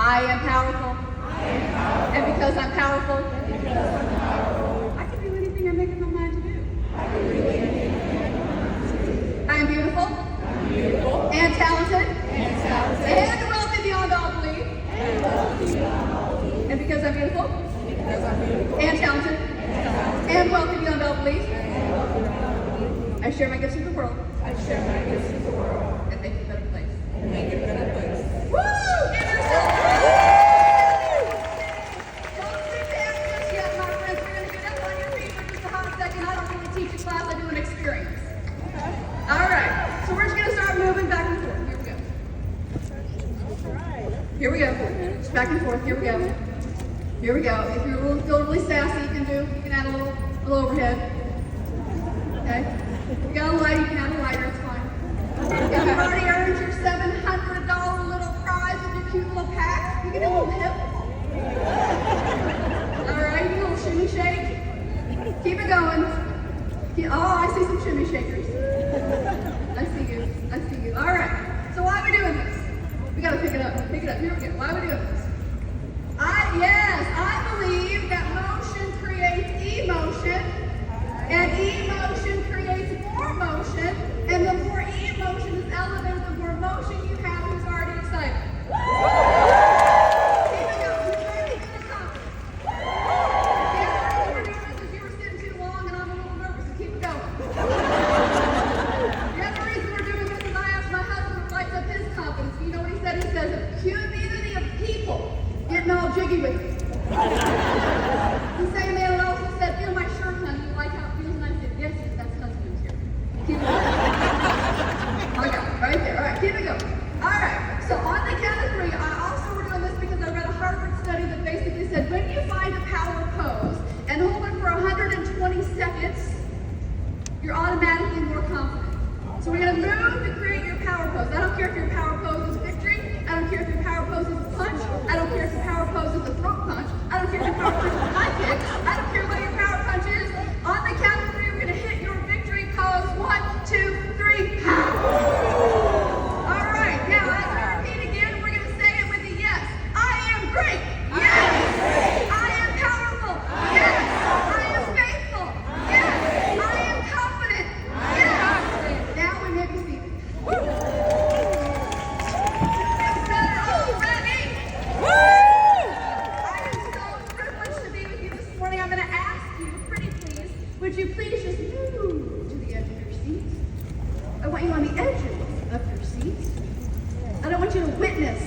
I am powerful. And because I'm powerful, I can do anything I make up my mind to do. I am beautiful. And talented. And wealthy beyond all belief. And because I'm beautiful. And talented. And wealthy beyond all belief. I share my gifts with the world. And make it a better place. Woo! Give yourself. Don't sit down just yet, my friends. We're going to get up on your feet for just a hot second. I don't really teach a class, I do an experience. All right. So we're just going to start moving back and forth. Here we go. Just back and forth. Here we go. Here we go. If you feel really sassy, you can add a little overhead. Okay? If you got a light, you can add a lighter. It's fine. If you've already earned your $700 little prize with your cute little pack, you can do a little hip. All right, a little shimmy shake. Keep it going. Oh, I see some shimmy shakers. I see you. All right. So why are we doing this? We got to pick it up. Here we go. Why are we doing this? I believe that motion creates emotion, and emotion creates more motion, and the more emotion is elevated, the more motion you have who's already excited. Keep it going. Who's ready to accomplish? The other reason we're doing this is you were sitting too long and I'm a little nervous, so keep it going. The other reason we're doing this is I asked my husband to light up his confidence. You know what he said? He says, a community of people getting all jiggy with me. The same man also said, feel my shirt, honey. You like how it feels? And I said, yes, that's husband's here. Keep it going. I got it right there. All right, keep it going. All right, so on the count of three, I also were doing this because I read a Harvard study that basically said when you find a power pose and hold it for 120 seconds, you're automatically more confident. So we're going to move to create your power pose. I don't care if your power pose is victory. I don't care if your power pose is punch. I don't care if your power pose is a throat punch. I don't care if your power punch is a high kick. I don't care what your power punch is. On the count of three, we're going to hit your victory pose. 1, 2, 3. All right. Now, as we repeat again, we're going to say it with a yes. I am great. Yes. I am powerful. Yes. I am faithful. Yes. I am confident. Yes. Now we may be seated. Would you please just move to the edge of your seat? I want you on the edges of your seat. I don't want you to witness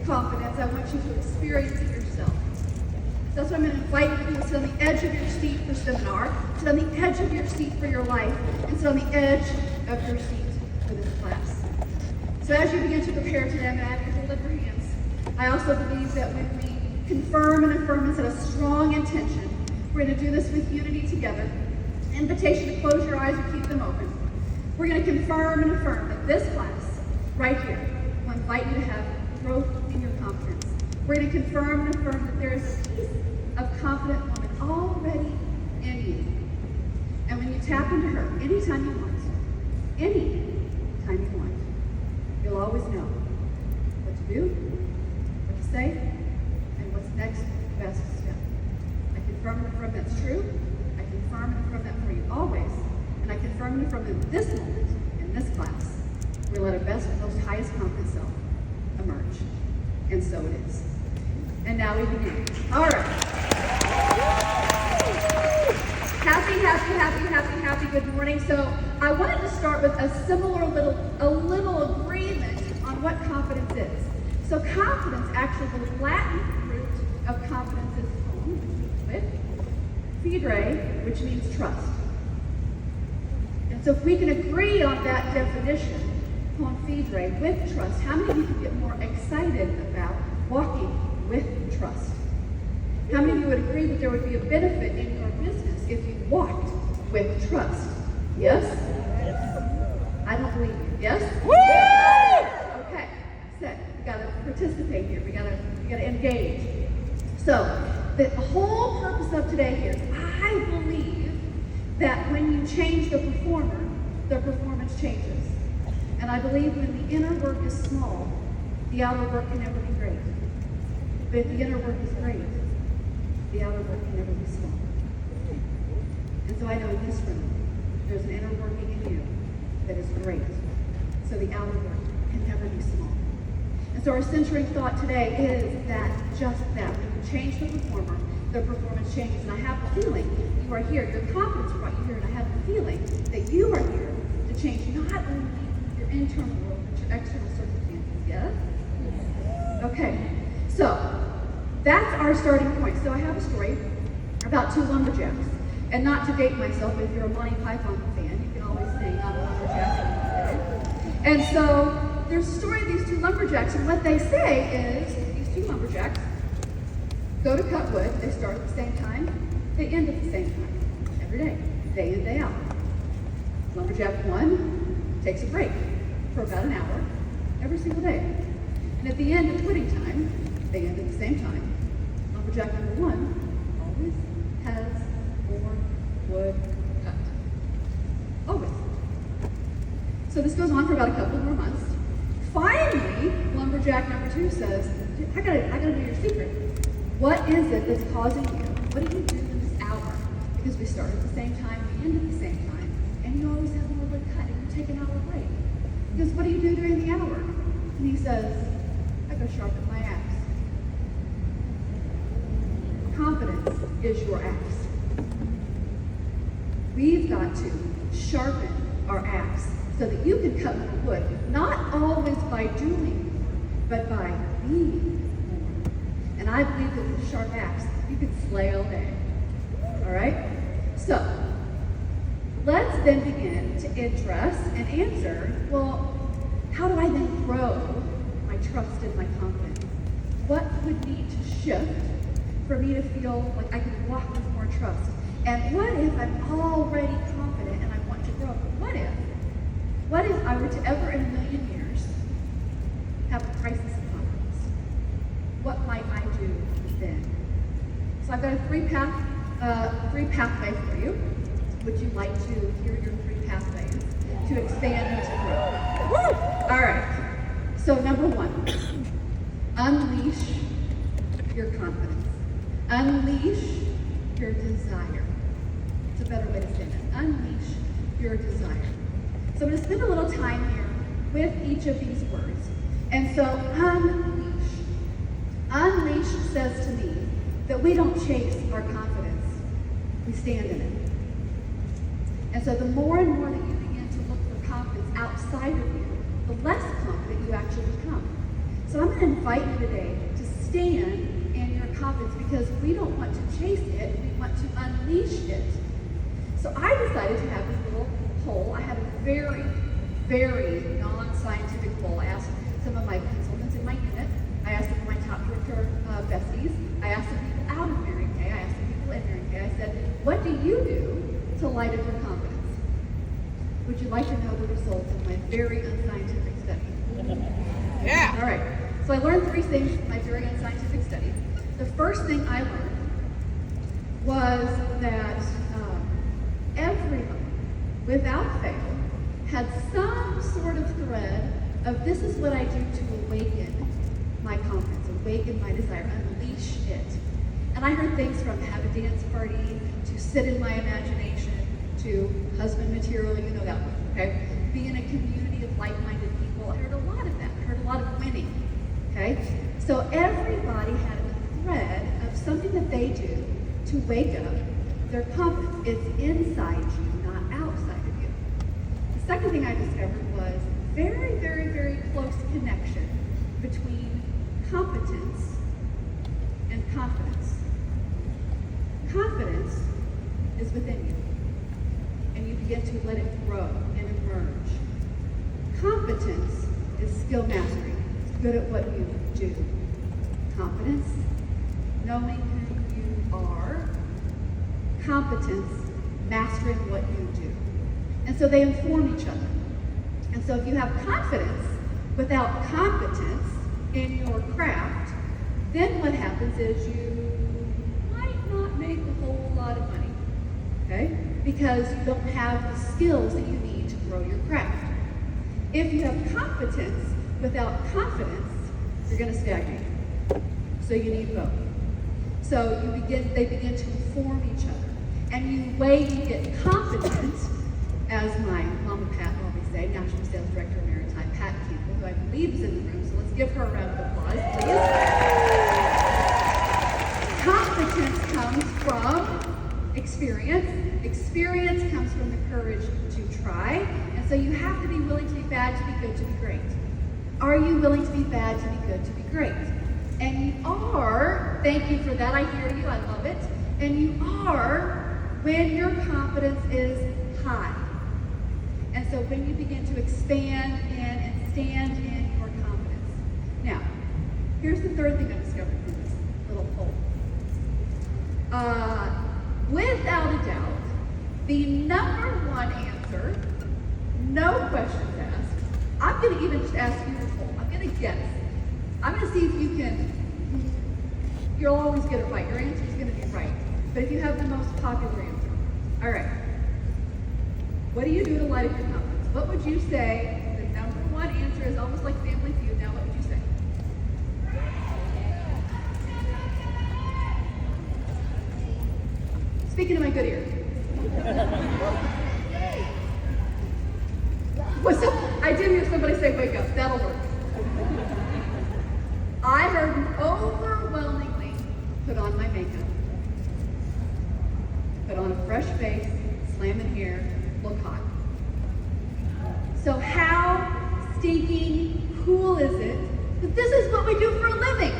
confidence. I want you to experience it yourself. So that's what I'm going to invite you to do. Sit on the edge of your seat for seminar. Sit on the edge of your seat for your life. And sit on the edge of your seat for this class. So as you begin to prepare today, I'm going to ask you to lift your hands. I also believe that when we confirm and affirm and set a strong intention, we're going to do this with unity together. Invitation to close your eyes or keep them open. We're going to confirm and affirm that this class, right here, will invite you to have growth in your confidence. We're going to confirm and affirm that there is a piece of confident woman already in you. And when you tap into her anytime you want, you'll always know what to do, what to say, and what's next best step. I confirm and affirm that's true. I confirm and affirm that for you always. And I confirm and affirm that this moment, in this class, we let our best, most highest confident self emerge. And so it is. And now we begin. All right. Happy good morning. So I wanted to start with a similar little agreement on what confidence is. So confidence, actually the Latin root of confidence is with, fidere, which means trust. And so if we can agree on that definition, con fidere, with trust, how many of you could get more excited about walking with trust? How many of you would agree that there would be a benefit in your business if you walked with trust? Yes? I don't believe you. Yes? Woo! Okay. So we got to participate here. We got to engage. So the whole purpose of today here is I believe that when you change the performer, the performance changes. And I believe when the inner work is small, the outer work can never be great. But if the inner work is great, the outer work can never be small. And so I know in this room, there's an inner working in you that is great. So the outer work can never be small. And so our centering thought today is that just that. When you change the performer, the performance changes. And I have the feeling you are here. Your confidence brought you here. And I have the feeling that you are here to change not only your internal world, but your external circumstances. Yes? Okay. So that's our starting point. So I have a story about two lumberjacks. And not to date myself, if you're a Monty Python fan, you can always sing I'm a lumberjack. And so there's a story of these two lumberjacks, and what they say is these two lumberjacks go to cut wood. They start at the same time, they end at the same time, every day in, day out. Lumberjack 1 takes a break for about an hour every single day. And at the end of quitting time, they end at the same time. Lumberjack number 1 always has more wood cut. Always. So this goes on for about a couple more months. Finally, lumberjack number 2 says, I gotta know your secret. What is it that's causing you? What do you do in this hour? Because we start at the same time, we end at the same time, and you always have more wood cut, and you take an hour break. Because what do you do during the hour? And he says, I go sharpen my axe. Confidence is your axe. We've got to sharpen our axe so that you can cut more wood, not always by doing more, but by being more. And I believe that with a sharp axe, you can slay all day. All right? So, let's then begin to address and answer, well, how do I then grow my trust and my confidence? What would need to shift for me to feel like I can walk with more trust? And what if I'm already confident and I want to grow? What if I were to ever in a million years have a crisis of confidence? What might I do then? So I've got a three pathway for you. Would you like to hear your 3 pathways to expand and to grow? Woo! All right. So number 1, unleash your confidence. Unleash your desire. It's a better way to say that. Unleash your desire. So I'm going to spend a little time here with each of these words. And so unleash. Unleash says to me that we don't chase our confidence. We stand in it. And so the more and more that you begin to look for confidence outside of you, the less confident you actually become. So I'm going to invite you today to stand in your confidence because we don't want to chase it, we want to unleash it. So I decided to have this little poll. I had a very, very non-scientific poll. I asked some of my consultants in my unit. I asked some of my top director besties. I asked some people out of Mary Kay. I asked some people in Mary Kay. I said, what do you do to light up your confidence? Would you like to know the results of my very unscientific study? Yeah. All right. So I learned 3 things from my very unscientific study. The first thing I learned was that everyone, without fail, had some sort of thread of this is what I do to awaken my confidence, awaken my desire, unleash it. And I heard things from have a dance party, to sit in my imagination, to husband material, you know that one, okay? Be in a community of like-minded people. I heard a lot of that. I heard a lot of winning, okay? So everybody had a thread of something that they do to wake up their confidence. It's inside you, not outside of you. The second thing I discovered was very, very, very close connection between competence and confidence. Confidence is within you, and you begin to let it grow and emerge. Competence is skill mastery. It's good at what you do. Confidence, knowing who you are. Competence, mastering what you do. And so they inform each other. And so if you have confidence without competence in your craft, then what happens is you might not make a whole lot of money, okay? Because you don't have the skills that you need to grow your craft. If you have competence without confidence, you're going to stagnate. So you need both. So they begin to inform each other. And the way you get confident, as my Mama Pat will always say, National Sales Director Maritime, Pat Campbell, who I believe is in the room, so let's give her a round of applause, please. Competence comes from experience. Experience comes from the courage to try. And so you have to be willing to be bad to be good to be great. Are you willing to be bad to be good to be great? And you are, thank you for that, I hear you, I love it. And you are when your confidence is high. And so when you begin to expand in and stand in your confidence. Now, here's the third thing I discovered through this little poll. Without a doubt, the number one answer, no questions asked. I'm going to even just ask you this poll. I'm going to guess. I'm going to see if you can, you'll always get it right. Your answer is going to be right. But if you have the most popular answer. All right. What do you do to light up your confidence? What would you say? The number one answer is almost like Family Feud. Now, what would you say? Speaking to my good ear. I did hear somebody say, wake up. That'll work. I heard overwhelmingly, put on my makeup, put on a fresh face, slamming hair, look hot. So how stinking cool is it that this is what we do for a living?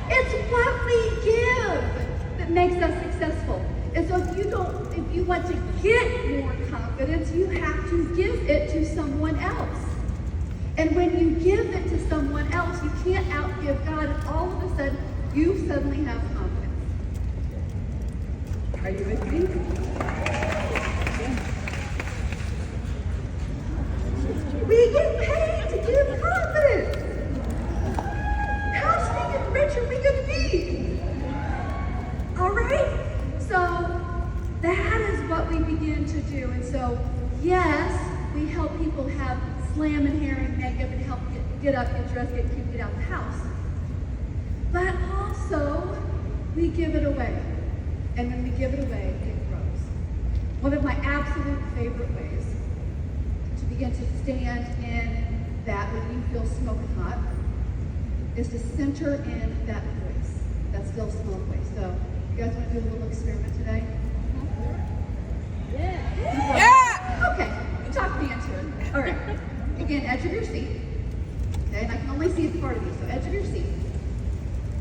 It's what we give that makes us successful. And so if you want to get more confidence, you have to give it to someone else. And when you give it to someone else, you can't outgive God, and all of a sudden, you suddenly have confidence. Are you with me? We get paid to give confidence. How stinking rich are we going to be? All right? So that is what we begin to do. And so, yes, we help people have slamming hair and makeup and help get up, get dressed, get cute, get out the house. But also, we give it away. And when we give it away, it grows. One of my absolute favorite ways to begin to stand in that when you feel smoking hot is to center in that voice, that still small voice. So, you guys want to do a little experiment today? Yeah! Okay, talk me into it. All right. Again, edge of your seat. Okay, and I can only see a part of you, so edge of your seat.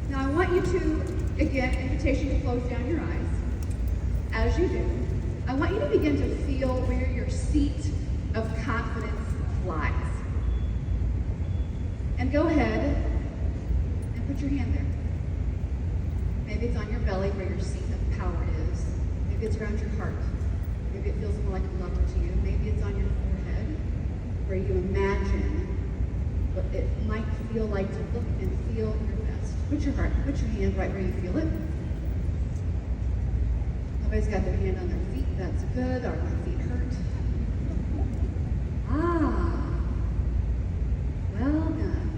Now I want you to, again, invitation to close down your eyes. As you do, I want you to begin to feel where your seat of confidence lies. And go ahead and put your hand there. Maybe it's on your belly where your seat of power is. Maybe it's around your heart. Maybe it feels more like a lover to you. Maybe it's on your forehead, where you imagine what it might feel like to look and feel your best. Put your hand right where you feel it. Nobody's got their hand on their feet. That's good. Or my feet hurt. Well done.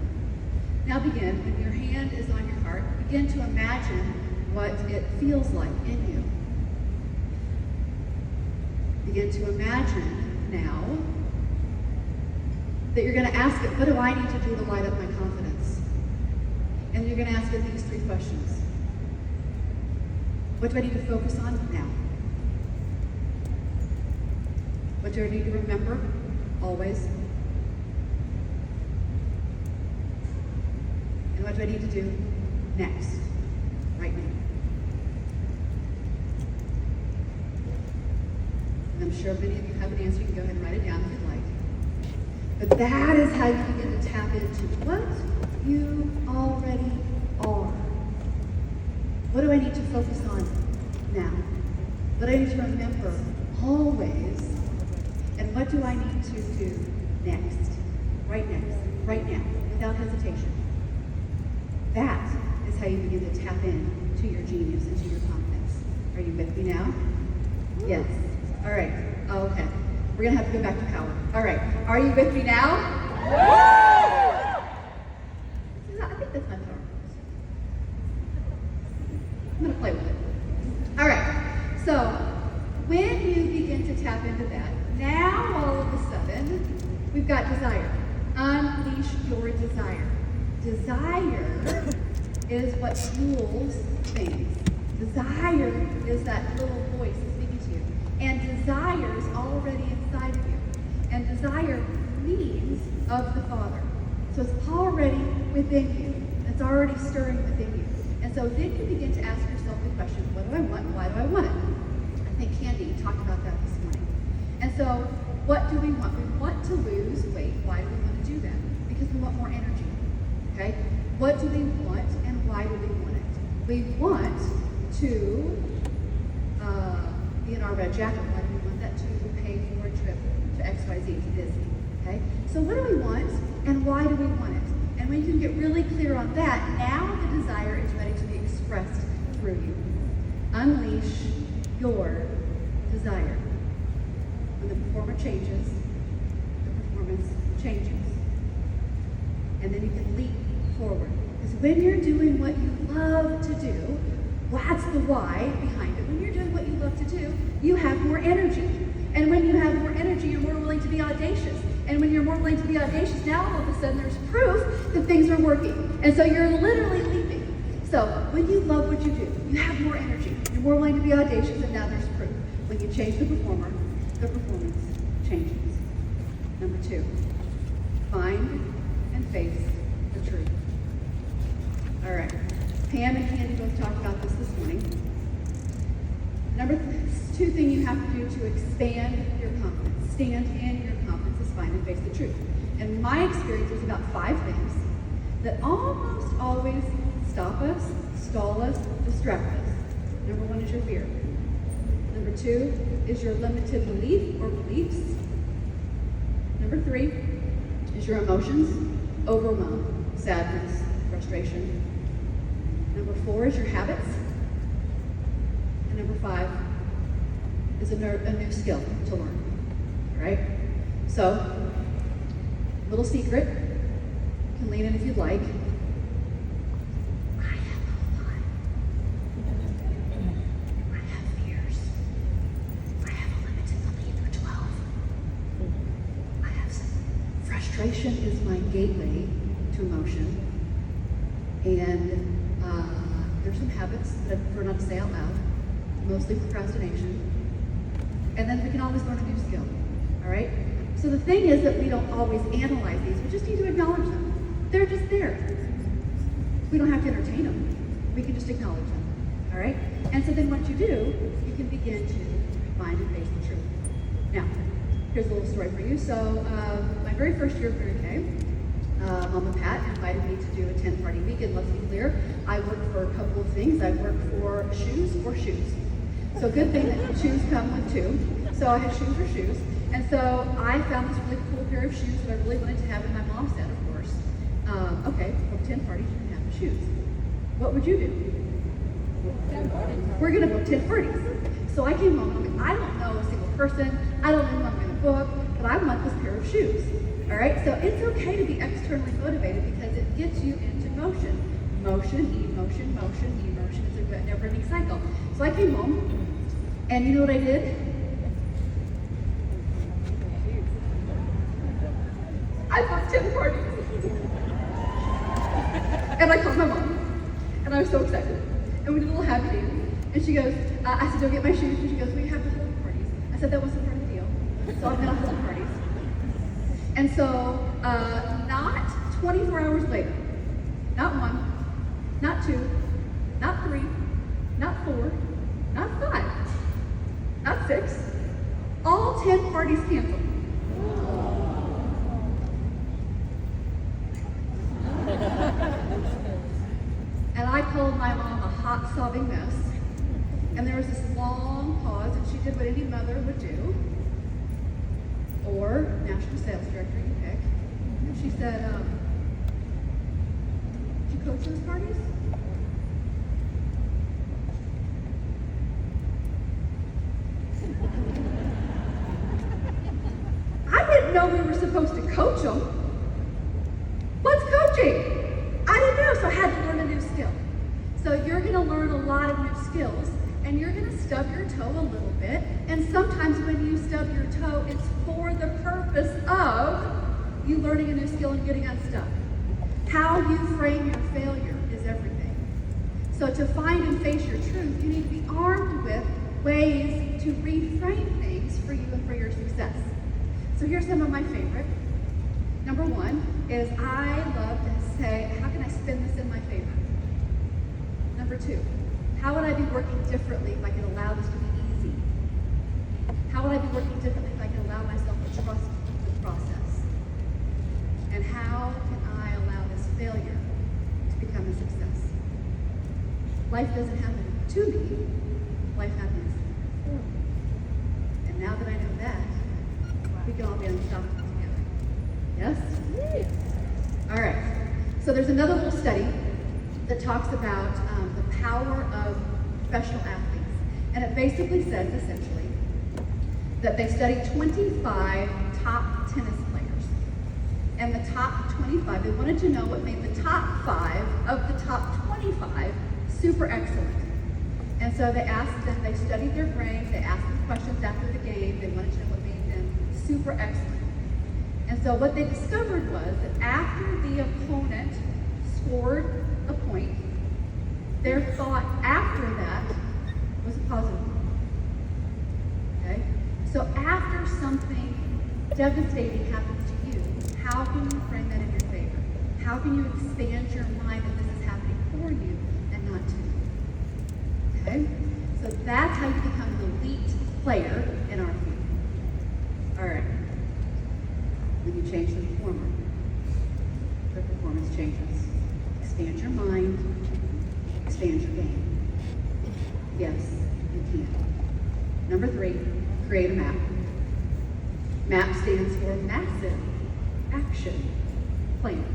Now begin, when your hand is on your heart, begin to imagine what it feels like in you. Begin to imagine now that you're going to ask it, what do I need to do to light up my confidence? And you're going to ask it these three questions. What do I need to focus on now? What do I need to remember always? And what do I need to do next, right now? And I'm sure many of you have an answer. You can go ahead and write it down if you'd like. But that is how you begin to tap into what you already are. What do I need to focus on now? What do I need to remember always? And what do I need to do next? Right now, without hesitation. That is how you begin to tap in to your genius and to your confidence. Are you with me now? Yes. All right. Oh, okay. We're going to have to go back to power. All right. Are you with me now? I think It's my power. I'm going to play with it. All right. So when you begin to tap into that, now all of a sudden, we've got desire. Unleash your desire. Desire is what fuels things. Desire is that little voice speaking to you. And desire is already inside of you. And desire means of the Father. So it's already within you. It's already stirring within you. And so then you begin to ask yourself the question, what do I want? Why do I want it? I think Candy talked about that this morning. And so what do we want? We want to lose weight. Why do we want to do that? Because we want more energy. Okay? What do we want and why do we want it? We want to be in our red jacket. Why do we want that? To pay for a trip to XYZ, to Disney. Okay? So what do we want and why do we want it? And when you can get really clear on that, now the desire is ready to be expressed through you. Unleash your desire. When the performer changes, the performance changes. And then you can leap forward. Because when you're doing what you love to do, that's the why behind it. When you're doing what you love to do, you have more energy. And when you have more energy, you're more willing to be audacious. And when you're more willing to be audacious, now all of a sudden there's proof that things are working. And so you're literally leaping. So when you love what you do, you have more energy. You're more willing to be audacious, and now there's proof. When you change the performer, the performance changes. Number 2, find and face the truth. All right. Pam and Candy both talked about this morning. Number 2 thing you have to do to expand your confidence, stand in your confidence, is find and face the truth. In my experience, there's about 5 things that almost always stop us, stall us, distract us. Number 1 is your fear. Number 2 is your limited belief or beliefs. Number 3 is your emotions, overwhelm, sadness, frustration. Number 4 is your habits. And number 5 is a new skill to learn. All right? So, little secret. You can lean in if you'd like. I have a lot. I have fears. I have a limited belief for 12. I have some. Frustration is my gateway to emotion. And there's some habits that I prefer not to say out loud, mostly procrastination. And then we can always learn a new skill, all right? So the thing is that we don't always analyze these. We just need to acknowledge them. They're just there. We don't have to entertain them. We can just acknowledge them, all right? And so then once you do, you can begin to find and face the truth. Now, here's a little story for you. So my very first year of Mary Kay, Mama Pat invited me to do a tent party week, and let's be clear, I worked for a couple of things. I worked for shoes or shoes. So good thing that shoes come with 2. So I had shoes or shoes. And so I found this really cool pair of shoes that I really wanted to have, and my mom said, of course, okay, for tent parties, you can have the shoes. What would you do? We're going to book tent parties. So I came home, and I don't know a single person. I don't know who I'm going to book, but I want this pair of shoes. All right, so it's okay to be externally motivated because it gets you into motion. Motion, emotion, motion, emotion. It's a never-ending cycle. So I came home, and you know what I did? I booked 10 parties. And I called my mom, and I was so excited. And we did a little happy dance. And she goes, I said, don't get my shoes. And she goes, well, you have the whole parties. I said, that wasn't part of the deal. So I've been on whole parties. And so, not 24 hours later, not 1, not 2, not 3, not 4, not 5, not 6, all 10 parties canceled. And I called my mom a hot, sobbing mess. And there was this long pause, and she did what any mother would do, or national sales director, you pick. And she said, did you coach those parties? I didn't know we were supposed to coach them. What's coaching? I didn't know. So lot of new skills, and you're going to stub your toe a little bit, and sometimes when you stub your toe, it's for the purpose of you learning a new skill and getting unstuck. How you frame your failure is everything. So to find and face your truth, you need to be armed with ways to reframe things for you and for your success. So here's some of my favorite. Number one is I love to say, how can I spin this in my favor? Number two, how would I be working differently if I could allow this to be easy? How would I be working differently if I could allow myself to trust the process? And how can I allow this failure to become a success? Life doesn't happen to me, life happens for me. And now that I know that, we can all be unstoppable together. Yes? All right. So there's another little study that talks about the power of professional athletes. And it basically says, essentially, that they studied 25 top tennis players. And the top 25, they wanted to know what made the top 5 of the top 25 super excellent. And so they asked them, they studied their brain, they asked them questions after the game, they wanted to know what made them super excellent. And so what they discovered was that after the opponent scored a point, their thought after that was a positive one. Okay? So after something devastating happens to you, how can you frame that in your favor? How can you expand your mind that this is happening for you and not to you? Okay? So that's how you become an elite player in our field. All right. When you change the performer, the performance changes. Expand your mind, expand your game. Yes, you can. Number 3, create a map. MAP stands for Massive Action Plan.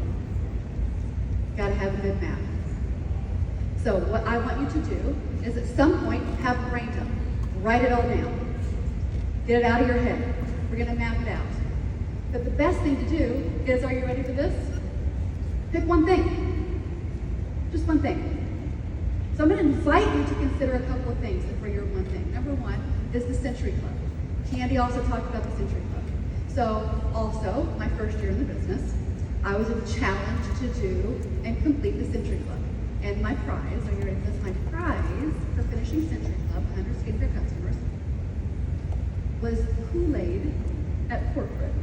Gotta have a good map. So what I want you to do is at some point have a brain dump. Write it all down. Get it out of your head. We're gonna map it out. But the best thing to do is, are you ready for this? Pick one thing. Just one thing. So I'm going to invite you to consider a couple of things for your one thing. Number 1 is the Century Club. Candy also talked about the Century Club. So also, my first year in the business, I was challenged to do and complete the Century Club. And my prize, are you ready for this? My prize for finishing Century Club, 100 skincare customers, was Kool-Aid at corporate.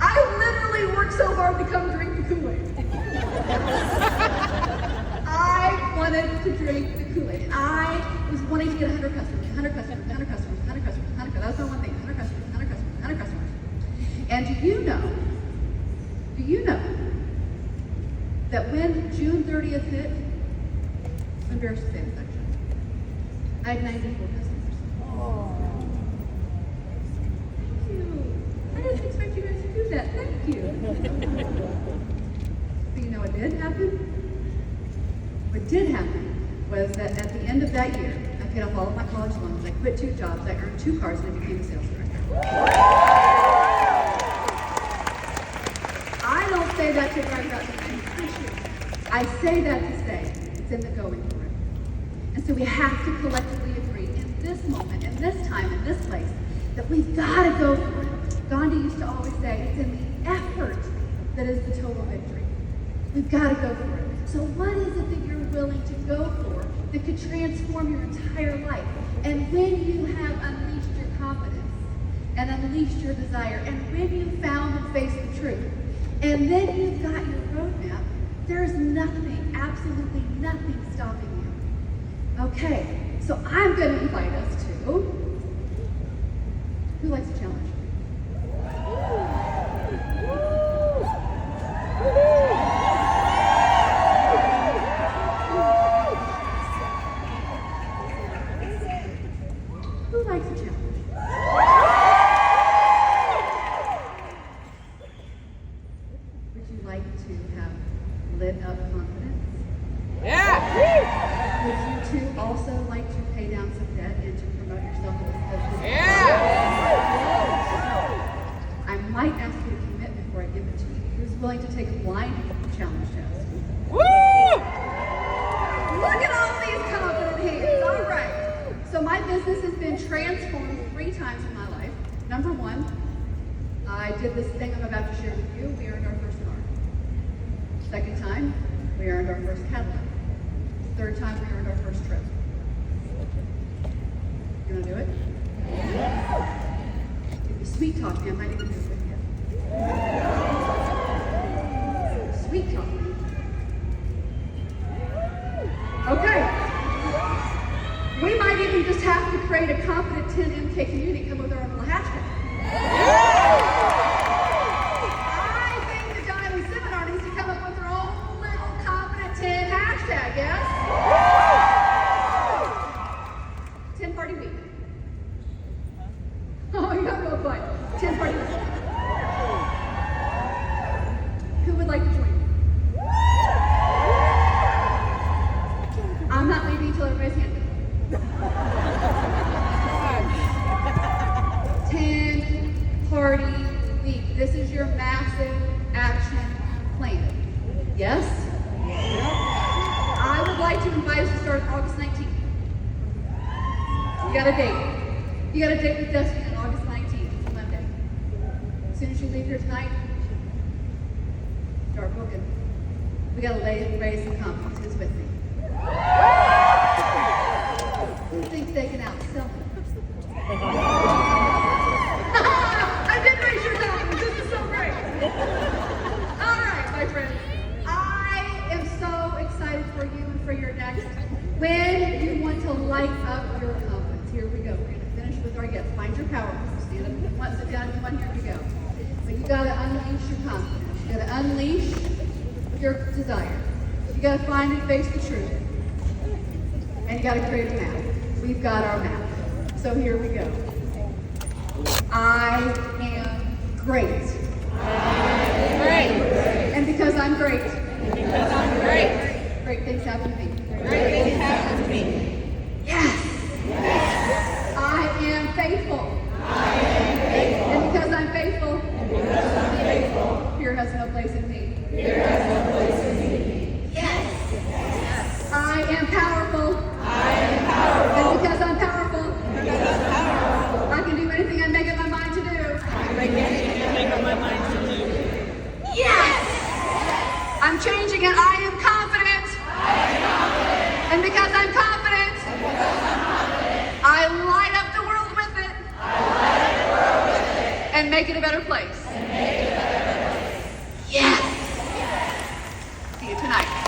I literally worked so hard to come drink the Kool-Aid. I wanted to drink the Kool-Aid. And I was wanting to get 100 customers, 100 customers, 100 customers, 100 customers, 100 customers. That was my one thing, 100 customers, 100 customers, 100 customers. And do you know that when June 30th hit, I'm embarrassed to say this actually, I had 94 customers. Thank you. I didn't expect you guys to do that. Thank you. But you know what did happen? What did happen was that at the end of that year, I paid off all of my college loans, I quit 2 jobs, I earned 2 cars, and I became a sales director. I don't say that to brag about the I say that to say it's in the going for it. And so we have to collectively agree in this moment, in this time, in this place, that we've got to go for it. Gandhi used to always say, it's in the effort that is the total victory. We've got to go for it. So what is it that you're willing to go for that could transform your entire life? And when you have unleashed your confidence and unleashed your desire, and when you found and faced the truth, and then you've got your roadmap, there's nothing, absolutely nothing stopping you. Okay, so I'm going to invite us to, who likes a challenge? Who likes a challenge? Would you like to have lit up confidence? Yeah! Would you too also like to pay down some debt and to promote yourself as a Yeah! I might ask you to commit before I give it to you. Here's willing to take a blind challenge test? Woo! Look at all these confident hands. All right. So my business has been transformed 3 times in my life. Number 1, I did this thing I'm about to share with you. We earned our first car. Second time, we earned our first Cadillac. Third time, we earned our first trip. You want to do it? If you sweet talk me, I might even do it with you. Sweet talk me. Okay. We might even just have to create a confident 10MK community, come with our own little hashtag. I think the Diamond Seminar needs to come up with their own little confident 10 hashtag, yes? 10 party week. Oh, you got real quiet. 10 party week. Who would like to join me? I'm not leaving until everybody's hand. 10 party week. This is your massive action plan. Yes? I would like to invite us to start August 19th. You got a date. You got a date with Destiny on August 19th, Monday. As soon as you leave here tonight, start booking. We got to raise some confidence. Who's with me? Who thinks they can outsell me? I did raise your confidence. This is so great. All right, my friends. I am so excited for you and for your next. When you want to light up your confidence, here we go. We're going to finish with our yes. Find your power. Stand up if you want, sit down if you want. Here we go. But you got to unleash your confidence. You got to unleash your desire. You got to find and face the truth. And you got to create a map. We've got our map. So here we go. I am great. And because I'm great. Great things happen to me. Yes. I am faithful. And because I'm faithful. Fear has no place in me. Yes. I am powerful. And because I'm powerful. I can do anything I make up my mind to do. Yes! I'm changing it. I am confident. And because I'm confident, I light up the world with it. And make it a better place. Yes! See you tonight.